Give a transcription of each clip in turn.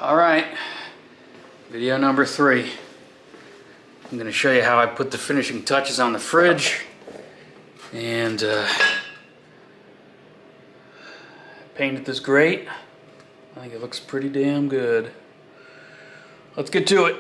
All right, video number 3. I'm gonna show you how I put the finishing touches on the fridge and painted this grate. I think it looks pretty damn good. Let's get to it.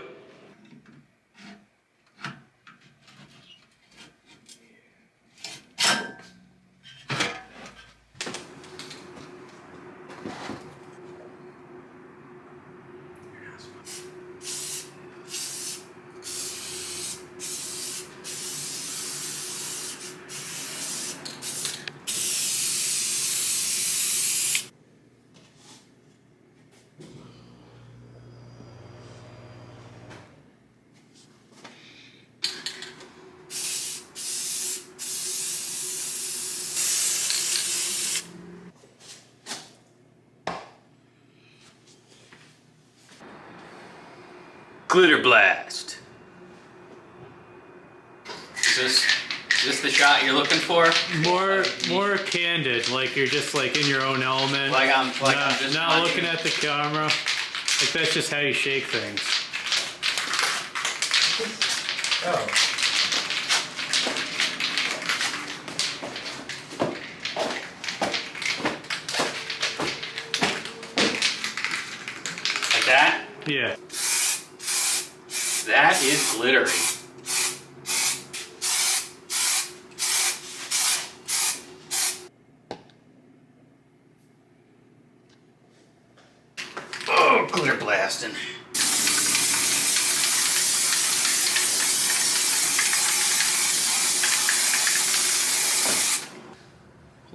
Glitter blast. Is this the shot you're looking for? More candid, like you're just like in your own element. I'm just not looking at the camera. Like that's just how you shake things. Oh. Like that? Yeah. That is glittery. Oh, glitter blasting.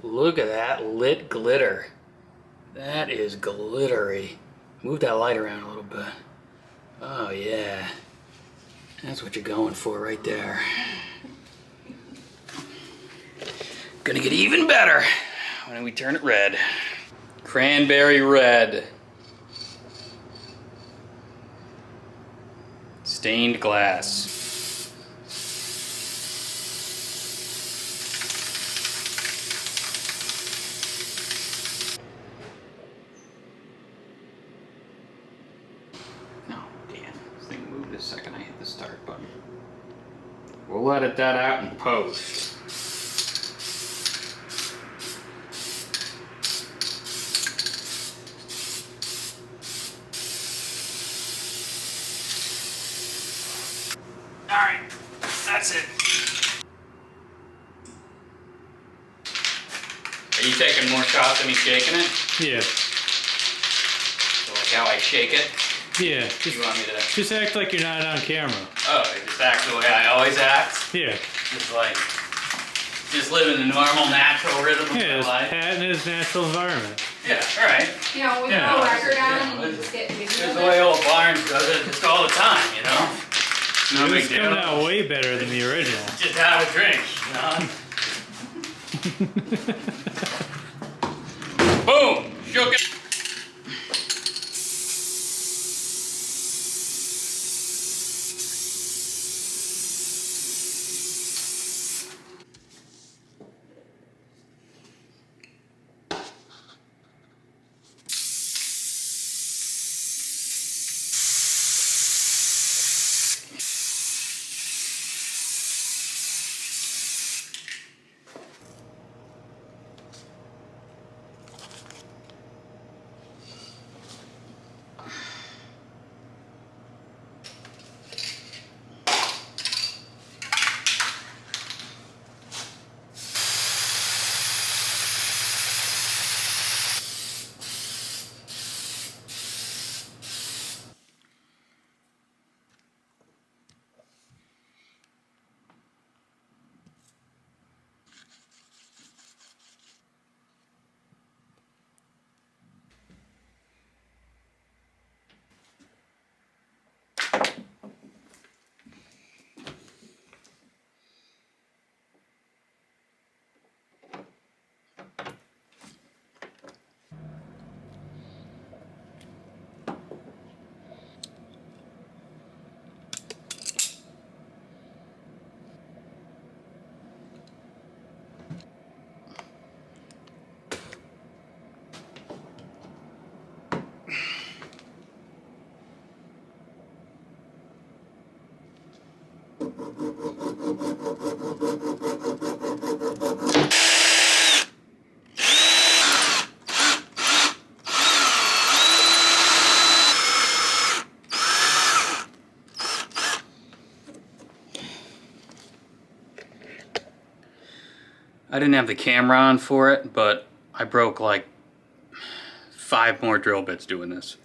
Look at that lit glitter. That is glittery. Move that light around a little bit. Oh yeah. That's what you're going for right there. Gonna get even better when we turn it red. Cranberry red. Stained glass. A second I hit the start button. We'll edit that out in post. Alright, that's it. Are you taking more shots than me shaking it? Yeah. So like how I shake it? Yeah. You want me to? Just act like you're not on camera. Oh, just act the way I always act? Yeah. Just live in the normal, natural rhythm of my life. Pat in his natural environment. Yeah, alright. You know, we throw a record on and you just get This is the way old Barnes does it just all the time, you know? No big It's deal. coming out way better than the original. Just have a drink, you know? Boom! Shook it. I didn't have the camera on for it, but I broke like 5 more drill bits doing this.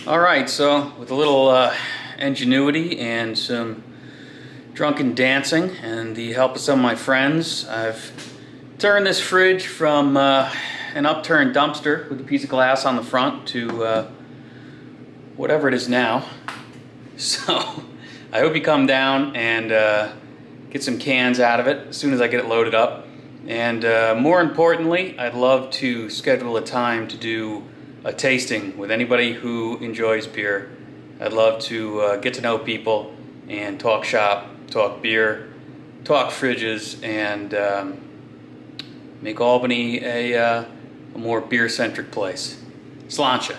Alright, so with a little ingenuity and some drunken dancing and the help of some of my friends, I've turned this fridge from an upturned dumpster with a piece of glass on the front to whatever it is now. So I hope you come down and get some cans out of it as soon as I get it loaded up. And more importantly, I'd love to schedule a time to do a tasting with anybody who enjoys beer. I'd love to get to know people and talk shop, talk beer, talk fridges, and make Albany a more beer-centric place. Sláinte.